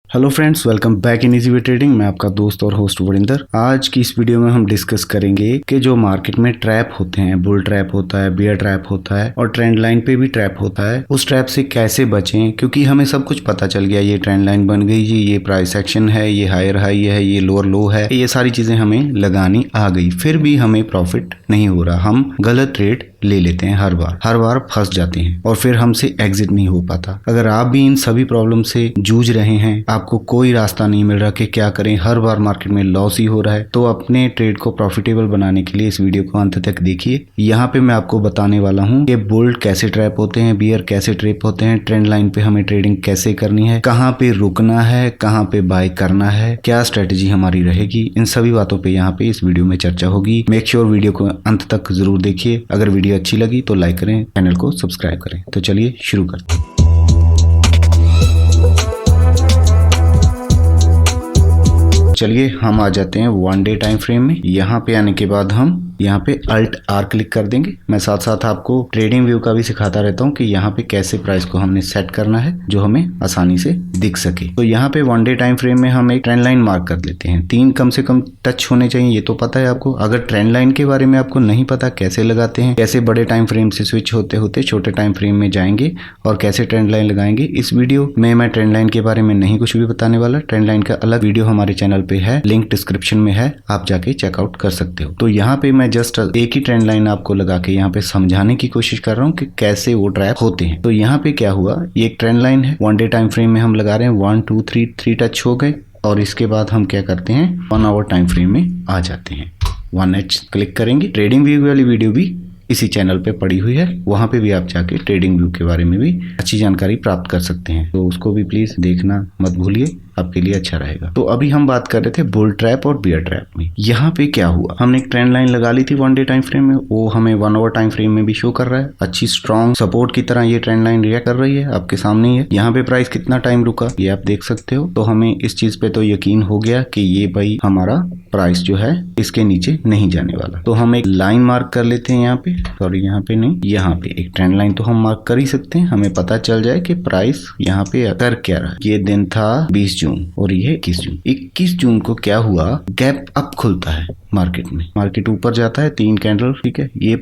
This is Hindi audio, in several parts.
Hello friends, welcome back in easy way trading. मैं आपका दोस्त और होस्ट वरिंदर। आज की इस वीडियो में हम डिस्कस करेंगे कि जो मार्केट में ट्रैप होते हैं, बुल ट्रैप होता है, बियर ट्रैप होता है और ट्रेंड लाइन पे भी ट्रैप होता है, उस ट्रैप से कैसे बचें। क्योंकि हमें सब कुछ पता चल गया, ये ट्रेंड लाइन बन गई जी, ये प्राइस एक्शन है, ये हायर हाई है, ये लोअर लो है, ये सारी चीजें हमें लगानी आ गई, फिर भी हमें प्रॉफिट नहीं हो रहा। हम गलत ट्रेड ले लेते हैं, हर बार फंस जाते हैं और फिर हमसे एग्जिट नहीं हो पाता। अगर आप भी इन सभी प्रॉब्लम से जूझ रहे हैं, आपको कोई रास्ता नहीं मिल रहा कि क्या करें, हर बार मार्केट में लॉस ही हो रहा है, तो अपने ट्रेड को प्रॉफिटेबल बनाने के लिए इस वीडियो को अंत तक देखिए। यहाँ पे मैं आपको बताने वाला हूँ कि बुल कैसे ट्रैप होते हैं, बियर कैसे ट्रैप होते हैं, ट्रेंड लाइन पे हमें ट्रेडिंग कैसे करनी है, कहाँ पे रुकना है, कहाँ पे बाय करना है, क्या स्ट्रेटेजी हमारी रहेगी, इन सभी बातों पे यहाँ पे इस वीडियो में चर्चा होगी। मेक श्योर वीडियो को अंत तक जरूर देखिए। अगर वीडियो अच्छी लगी तो लाइक करें, चैनल को सब्सक्राइब करें। तो चलिए शुरू करते हैं। चलिए हम आ जाते हैं वन डे टाइम फ्रेम में। यहाँ पे आने के बाद हम यहाँ पे अल्ट आर क्लिक कर देंगे। मैं साथ साथ आपको ट्रेडिंग व्यू का भी सिखाता रहता हूँ कि यहाँ पे कैसे प्राइस को हमने सेट करना है जो हमें आसानी से दिख सके। तो यहाँ पे वन डे टाइम फ्रेम में हम एक ट्रेंड लाइन मार्क कर लेते हैं। 3 कम से कम टच होने चाहिए, ये तो पता है आपको। अगर ट्रेंड लाइन के बारे में आपको नहीं पता कैसे लगाते हैं, कैसे बड़े टाइम फ्रेम से स्विच होते होते छोटे टाइम फ्रेम में जाएंगे और कैसे ट्रेंड लाइन लगाएंगे, इस वीडियो में मैं ट्रेंड लाइन के बारे में नहीं कुछ भी बताने वाला। ट्रेंड लाइन का अलग वीडियो हमारे चैनल पे है, लिंक डिस्क्रिप्शन में है, आप जाके चेकआउट कर सकते हो। तो यहाँ पे मैं जस्ट एक ही ट्रेंड लाइन आपको लगा के यहाँ पे समझाने की कोशिश कर रहा हूँ कि कैसे वो ट्रैप होते हैं। तो यहाँ पे क्या हुआ, ये एक ट्रेंड लाइन है, वन डे टाइम फ्रेम में हम लगा रहे हैं। 1 2 3 टच हो गए और इसके बाद हम क्या करते हैं, 1 आवर टाइम फ्रेम में आ जाते हैं। 1H क्लिक करेंगे। ट्रेडिंग व्यू वाली वीडियो भी इसी चैनल पे पड़ी हुई है, वहां पे भी आप जाके ट्रेडिंग व्यू के बारे में भी अच्छी जानकारी प्राप्त कर सकते हैं। तो उसको भी प्लीज देखना मत भूलिए, आपके लिए अच्छा रहेगा। तो अभी हम बात कर रहे थे बुल ट्रैप और बियर ट्रैप में। यहाँ पे क्या हुआ, हमने एक ट्रेंड लाइन लगा ली थी वन डे टाइम फ्रेम में, वो हमें 1 आवर टाइम फ्रेम में भी शो कर रहा है। अच्छी स्ट्रॉन्ग सपोर्ट की तरह ये ट्रेंड लाइन रिएक्ट कर रही है, आपके सामने ही है। यहाँ पे प्राइस कितना टाइम रुका ये आप देख सकते हो। तो हमें इस चीज पे तो यकीन हो गया कि ये भाई हमारा प्राइस जो है इसके नीचे नहीं जाने वाला। तो हम एक लाइन मार्क कर लेते हैं यहाँ पे, सॉरी यहाँ पे नहीं, यहाँ पे एक ट्रेंड लाइन तो हम मार्क कर ही सकते हैं। हमें पता चल जाए कि प्राइस यहाँ पे कर क्या रहा है। ये दिन था 20 जून और ये 21 जून। 21 जून को क्या हुआ, गैप अप खुलता है मार्केट में, मार्केट ऊपर जाता है 3 कैंडल, ठीक है। ये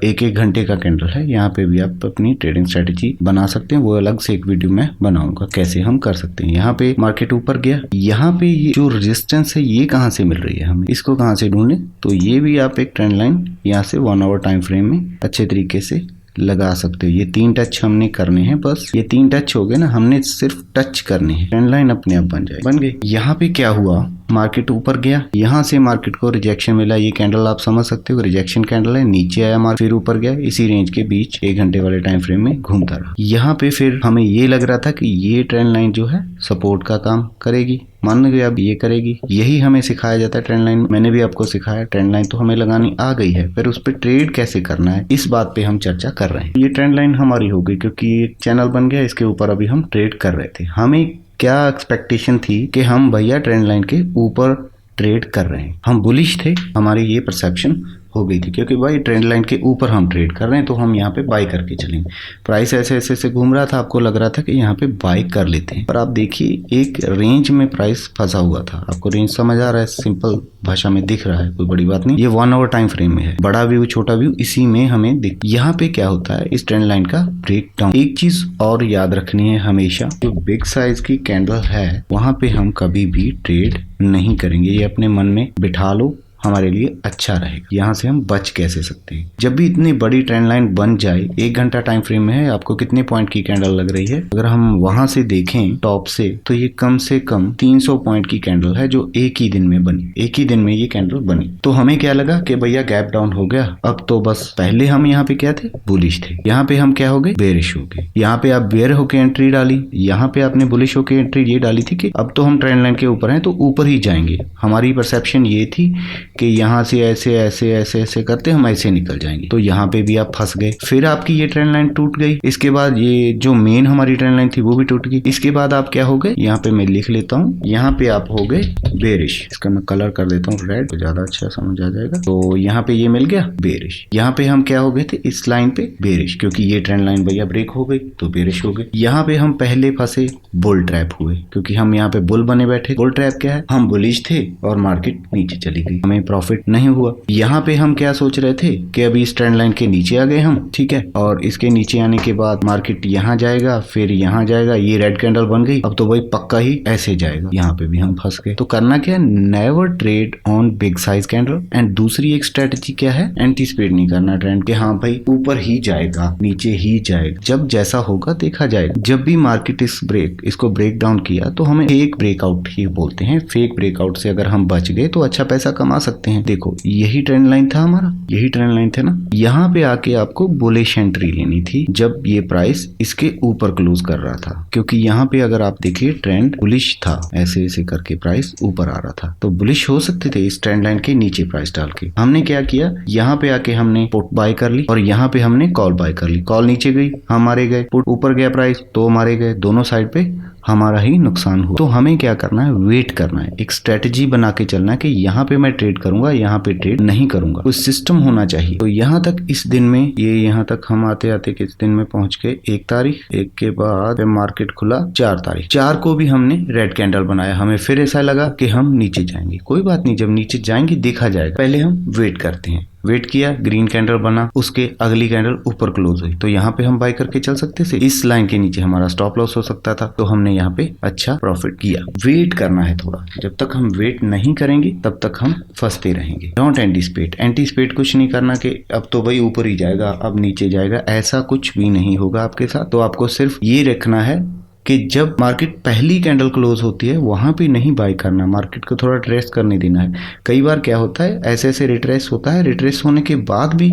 1-1 घंटे का कैंडल है। यहाँ पे भी आप अपनी ट्रेडिंग स्ट्रेटेजी बना सकते हैं, वो अलग से एक वीडियो में बनाऊंगा कैसे हम कर सकते हैं। यहाँ पे मार्केट ऊपर गया, यहाँ पे ये जो रेजिस्टेंस है ये कहाँ से मिल रही है हमें, इसको कहाँ से ढूंढे। तो ये भी आप एक ट्रेंड लाइन यहाँ से 1 आवर टाइम फ्रेम में अच्छे तरीके से लगा सकते हो। ये 3 टच हमने करने हैं, बस ये 3 टच हो गए ना, हमने सिर्फ टच करने हैं, ट्रेंड लाइन अपने आप बन गई। यहाँ पे क्या हुआ, मार्केट ऊपर गया, यहाँ से मार्केट को रिजेक्शन मिला। ये कैंडल आप समझ सकते हो रिजेक्शन कैंडल है, नीचे आया मार्केट, फिर ऊपर गया, इसी रेंज के बीच 1 घंटे वाले टाइम फ्रेम में घूमता रहा। यहाँ पे फिर हमें ये लग रहा था कि ये ट्रेंड लाइन जो है सपोर्ट का काम करेगी, मान गए अब ये करेगी। यही हमें सिखाया जाता है ट्रेंड लाइन, मैंने भी आपको सिखाया। ट्रेंड लाइन तो हमें लगानी आ गई है, फिर उस पर ट्रेड कैसे करना है इस बात पे हम चर्चा कर रहे हैं। ये ट्रेंड लाइन हमारी हो गई क्योंकि एक चैनल बन गया, इसके ऊपर अभी हम ट्रेड कर रहे थे। हमें क्या एक्सपेक्टेशन थी कि हम भैया ट्रेंड लाइन के ऊपर ट्रेड कर रहे हैं, हम बुलिश थे, हमारी ये परसेप्शन हो गई थी क्योंकि भाई ट्रेंड लाइन के ऊपर हम ट्रेड कर रहे हैं, तो हम यहाँ पे बाय करके चलेंगे। प्राइस ऐसे ऐसे घूम रहा था, आपको लग रहा था कि यहाँ पे बाय कर लेते हैं, पर आप देखिए एक रेंज में प्राइस फंसा हुआ था। आपको रेंज समझ आ रहा है, सिंपल भाषा में दिख रहा है, कोई बड़ी बात नहीं। ये 1 आवर टाइम फ्रेम में है, बड़ा व्यू छोटा व्यू इसी में हमें दिख। यहाँ पे क्या होता है, इस ट्रेंड लाइन का ब्रेक डाउन। एक चीज और याद रखनी है, हमेशा जो बिग साइज की कैंडल है वहां पे हम कभी भी ट्रेड नहीं करेंगे, ये अपने मन में बिठा लो, हमारे लिए अच्छा रहेगा। यहाँ से हम बच कैसे सकते हैं, जब भी इतनी बड़ी ट्रेंड लाइन बन जाए, 1 घंटा टाइम फ्रेम में है, आपको कितने पॉइंट की कैंडल लग रही है, अगर हम वहां से देखें टॉप से, तो ये कम से कम 300 पॉइंट की कैंडल है जो एक ही दिन में बनी, एक ही दिन में ये कैंडल बनी। तो हमें क्या लगा कि भैया गैप डाउन हो गया, अब तो बस। पहले हम यहाँ पे क्या थे, बुलिश थे, यहाँ पे हम क्या हो गए, बेरिश हो गए। यहाँ पे आप बेयर होके एंट्री डाली, यहाँ पे आपने बुलिश होके एंट्री ये डाली थी कि अब तो हम ट्रेंड लाइन के ऊपर हैं तो ऊपर ही जाएंगे। हमारी परसेप्शन ये थी कि यहाँ से ऐसे ऐसे ऐसे ऐसे करते हम ऐसे निकल जाएंगे, तो यहाँ पे भी आप फंस गए। फिर आपकी ये ट्रेंड लाइन टूट गई, इसके बाद ये जो मेन हमारी ट्रेंड लाइन थी वो भी टूट गई। इसके बाद आप क्या हो गए, यहाँ पे मैं लिख लेता हूँ, यहाँ पे आप हो गए बेरिश। इसका मैं कलर कर देता हूँ रेड, तो ज्यादा अच्छा समझ आ जाएगा। तो यहाँ पे ये मिल गया बेरिश। यहाँ पे हम क्या हो गए थे, इस लाइन पे बेरिश, क्योंकि ये ट्रेंड लाइन भैया ब्रेक हो गई तो बेरिश हो गए। यहाँ पे हम पहले फंसे, बुल ट्रैप हुए, क्योंकि हम यहाँ पे बुल बने बैठे। बुल ट्रैप क्या है, हम बुलिश थे और मार्केट नीचे चली गई, हमें प्रॉफिट नहीं हुआ। यहाँ पे हम क्या सोच रहे थे कि अभी इस ट्रेंड लाइन के नीचे आ गए हम, ठीक है, और इसके नीचे आने के बाद मार्केट यहाँ जाएगा, फिर यहाँ जाएगा, ये रेड कैंडल बन गई, अब तो भाई पक्का ही ऐसे जाएगा। यहाँ पे भी हम फंस गए। तो करना क्या, never trade on big size candle. And दूसरी एक स्ट्रेटेजी क्या है, एंटीसिपेट नहीं करना ट्रेंड के, हाँ भाई ऊपर ही जाएगा नीचे ही जाएगा, जब जैसा होगा देखा जाएगा। जब भी मार्केट इसको ब्रेक डाउन किया तो हमें फेक ब्रेकआउट ही बोलते हैं। फेक ब्रेकआउट से अगर हम बच गए तो अच्छा पैसा कमा सकते हैं। देखो यही ट्रेंड लाइन था हमारा, यही ट्रेंड लाइन था ना। यहाँ पे आके आपको बुलिश एंट्री लेनी थी जब ये प्राइस इसके ऊपर क्लोज कर रहा था, क्योंकि यहाँ पे अगर आप देखिए ट्रेंड बुलिश था, ऐसे ऐसे करके प्राइस ऊपर आ रहा था, तो बुलिश हो सकते थे इस ट्रेंड लाइन के नीचे प्राइस डाल के। हमने क्या किया, यहाँ पे आके हमने पुट बाय कर ली और यहाँ पे हमने कॉल बाय कर ली। कॉल नीचे गई, हम मारे गए, पुट ऊपर गया प्राइस तो मारे गए, दोनों साइड पे हमारा ही नुकसान हुआ। तो हमें क्या करना है, वेट करना है, एक स्ट्रेटेजी बना के चलना है कि यहाँ पे मैं ट्रेड करूंगा, यहाँ पे ट्रेड नहीं करूंगा, कोई सिस्टम होना चाहिए। तो यहाँ तक इस दिन में, ये यहाँ तक हम आते आते किस दिन में पहुंच गए, 1 तारीख, 1 के बाद मार्केट खुला 4 तारीख। 4 को भी हमने रेड कैंडल बनाया। हमें फिर ऐसा लगा कि हम नीचे जाएंगे, कोई बात नहीं, जब नीचे जाएंगे देखा जाएगा, पहले हम वेट करते हैं। वेट किया, ग्रीन कैंडल बना, उसके अगली कैंडल ऊपर क्लोज हुई, तो यहाँ पे हम बाय करके चल सकते थे। इस लाइन के नीचे हमारा स्टॉप लॉस हो सकता था, तो हमने यहाँ पे अच्छा प्रॉफिट किया। वेट करना है थोड़ा, जब तक हम वेट नहीं करेंगे तब तक हम फंसते रहेंगे। Don't anticipate. एंटीसिपेट कुछ नहीं करना कि अब तो भाई ऊपर ही जाएगा, अब नीचे जाएगा, ऐसा कुछ भी नहीं होगा आपके साथ। तो आपको सिर्फ ये रखना है कि जब मार्केट पहली कैंडल क्लोज होती है वहां पे नहीं बाय करना, मार्केट को थोड़ा ट्रेस करने देना है। कई बार क्या होता है, ऐसे ऐसे रिट्रेस होता है, रिट्रेस होने के बाद भी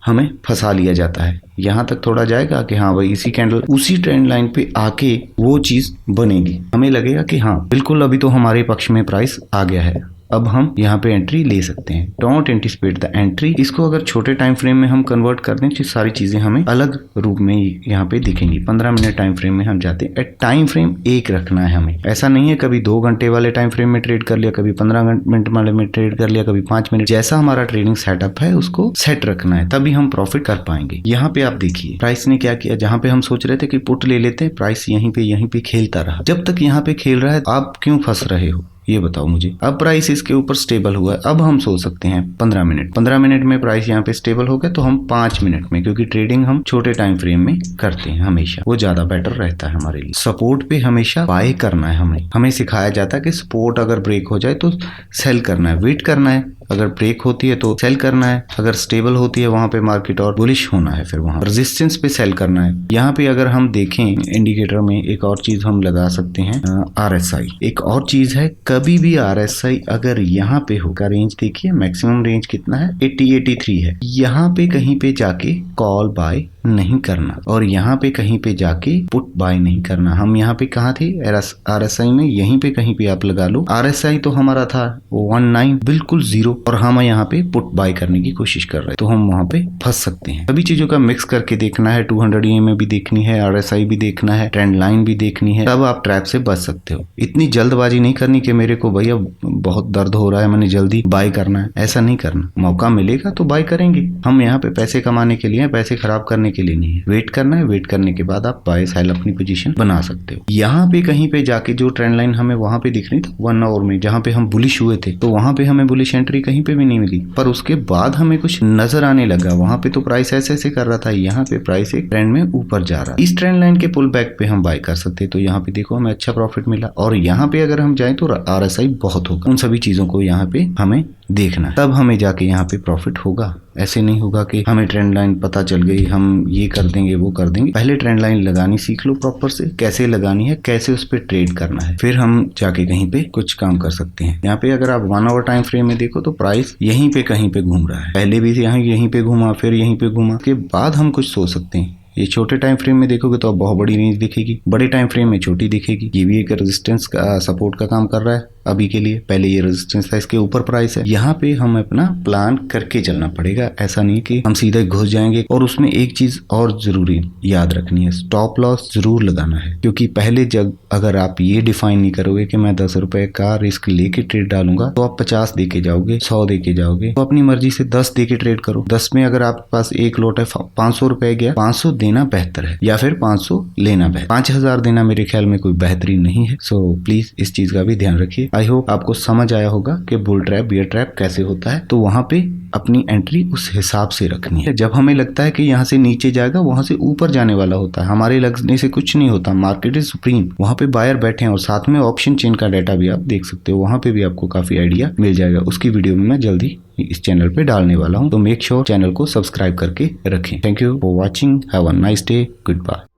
हमें फंसा लिया जाता है। यहाँ तक थोड़ा जाएगा कि हाँ भाई इसी कैंडल उसी ट्रेंड लाइन पे आके वो चीज बनेगी, हमें लगेगा कि हाँ बिल्कुल अभी तो हमारे पक्ष में प्राइस आ गया है, अब हम यहाँ पे एंट्री ले सकते हैं। Don't anticipate the entry. इसको अगर छोटे टाइम फ्रेम में हम कन्वर्ट कर दें तो सारी चीजें हमें अलग रूप में यहाँ पे दिखेंगी। 15 मिनट टाइम फ्रेम में हम जाते हैं। टाइम फ्रेम एक रखना है हमें, ऐसा नहीं है कभी 2 घंटे वाले टाइम फ्रेम में ट्रेड कर लिया, कभी 15 मिनट वाले में ट्रेड कर लिया, कभी 5 मिनट। जैसा हमारा ट्रेडिंग सेटअप है उसको सेट रखना है, तभी हम प्रॉफिट कर पाएंगे। यहाँ पे आप देखिए प्राइस ने क्या किया, जहाँ पे हम सोच रहे थे कि पुट ले लेते हैं, प्राइस यहीं पे खेलता रहा। जब तक यहाँ पे खेल रहा है आप क्यों फंस रहे हो ये बताओ मुझे। अब प्राइस इसके ऊपर स्टेबल हुआ है, अब हम सोच सकते हैं 15 मिनट में प्राइस यहाँ पे स्टेबल हो गया तो हम 5 मिनट में, क्योंकि ट्रेडिंग हम छोटे टाइम फ्रेम में करते हैं हमेशा, वो ज्यादा बेटर रहता है हमारे लिए। सपोर्ट पे हमेशा बाय करना है, हमें सिखाया जाता है कि सपोर्ट अगर ब्रेक हो जाए तो सेल करना है, वेट करना है, अगर ब्रेक होती है तो सेल करना है, अगर स्टेबल होती है वहां पे मार्केट और बुलिश होना है, फिर वहां रेजिस्टेंस पे सेल करना है। यहाँ पे अगर हम देखें इंडिकेटर में एक और चीज हम लगा सकते हैं, RSI एक और चीज है। कभी भी RSI अगर यहाँ पे होगा, रेंज देखिए मैक्सिमम रेंज कितना है, 80-83 है। यहाँ पे कहीं पे जाके कॉल बाय नहीं करना और यहाँ पे कहीं पे जाके पुट बाय नहीं करना। हम यहाँ पे कहाँ थे, RSI में, यहीं पे कहीं पे आप लगा लो। RSI तो हमारा था 19 बिल्कुल 0 और हम यहाँ पे पुट बाय करने की कोशिश कर रहे हैं, तो हम वहां पे फंस सकते हैं। सभी चीजों का मिक्स करके देखना है, 200 EMA भी देखनी है, RSI भी देखना है, ट्रेंड लाइन भी देखनी है, तब आप ट्रैप से बच सकते हो। इतनी जल्दबाजी नहीं करनी कि मेरे को भैया बहुत दर्द हो रहा है, मैंने जल्दी बाय करना है, ऐसा नहीं करना। मौका मिलेगा तो बाय करेंगे। हम यहाँ पे पैसे कमाने के लिए, पैसे खराब करने के लिए नहीं है। वेट करना है, वेट करने के बाद आप बाय सेल अपनी पोजीशन बना सकते हो। यहाँ पे कहीं पे जाके जो ट्रेंड लाइन हमें वहां पे दिख रही थी 1 आवर में, जहाँ पे हम बुलिश हुए थे, तो वहां पे हमें बुलिश एंट्री कहीं पे भी नहीं मिली, पर उसके बाद हमें कुछ नजर आने लगा। वहां पे तो प्राइस ऐसे ऐसे कर रहा था, यहाँ पे प्राइस एक ट्रेंड में ऊपर जा रहा है। इस ट्रेंड लाइन के पुल बैक पे हम बाय कर सकते, तो यहाँ पे देखो हमें अच्छा प्रॉफिट मिला। और यहाँ पे अगर हम जाए तो RSI बहुत होगा। उन सभी चीजों को यहाँ पे हमें देखना, तब हमें जाके यहाँ पे प्रॉफिट होगा। ऐसे नहीं होगा कि हमें ट्रेंड लाइन पता चल गई, हम ये कर देंगे वो कर देंगे। पहले ट्रेंड लाइन लगानी सीख लो प्रॉपर से, कैसे लगानी है, कैसे उस पर ट्रेड करना है, फिर हम जाके कहीं पे कुछ काम कर सकते हैं। यहाँ पे अगर आप 1 आवर टाइम फ्रेम में देखो तो प्राइस यहीं पे कहीं पे घूम रहा है, पहले भी यहीं पे घूमा, फिर यहीं पे घूमा, के बाद हम कुछ सोच सकते हैं। ये छोटे टाइम फ्रेम में देखोगे तो अब बहुत बड़ी रेंज दिखेगी, बड़े टाइम फ्रेम में छोटी दिखेगी। ये भी एक रेजिस्टेंस का, सपोर्ट का काम कर रहा है। अभी के लिए। पहले ये रेजिस्टेंस था, इसके ऊपर प्राइस है। यहाँ पे हम अपना प्लान करके चलना पड़ेगा, ऐसा नहीं कि हम सीधे घुस जाएंगे। और उसमें एक चीज और जरूरी याद रखनी है, स्टॉप लॉस जरूर लगाना है, क्योंकि पहले जब अगर आप ये डिफाइन नहीं करोगे कि मैं 10 रुपए का रिस्क लेके ट्रेड डालूंगा, तो आप 50 दे के जाओगे, 100 दे के जाओगे। तो अपनी मर्जी से 10 दे के ट्रेड करो। 10 में अगर आपके पास एक लॉट है 500 रुपए गया, 500 देना बेहतर है, या फिर 500 लेना बेहतर। 5000 देना मेरे ख्याल में कोई बेहतरीन नहीं है। सो प्लीज इस चीज का भी ध्यान रखिए। आई होप आपको समझ आया होगा कि बुल ट्रैप बियर ट्रैप कैसे होता है। तो वहां पे अपनी एंट्री उस हिसाब से रखनी है। जब हमें लगता है कि यहाँ से नीचे जाएगा, वहां से ऊपर जाने वाला होता है, हमारे लगने से कुछ नहीं होता। मार्केट इज सुप्रीम, वहां पे बायर बैठे हैं। और साथ में ऑप्शन चेन का डाटा भी आप देख सकते हो, वहां पे भी आपको काफी आइडिया मिल जाएगा। उसकी वीडियो में मैं जल्दी इस चैनल पे डालने वाला हूँ, तो मेक श्योर चैनल को सब्सक्राइब करके रखें। Thank you for watching, have a nice day, good bye.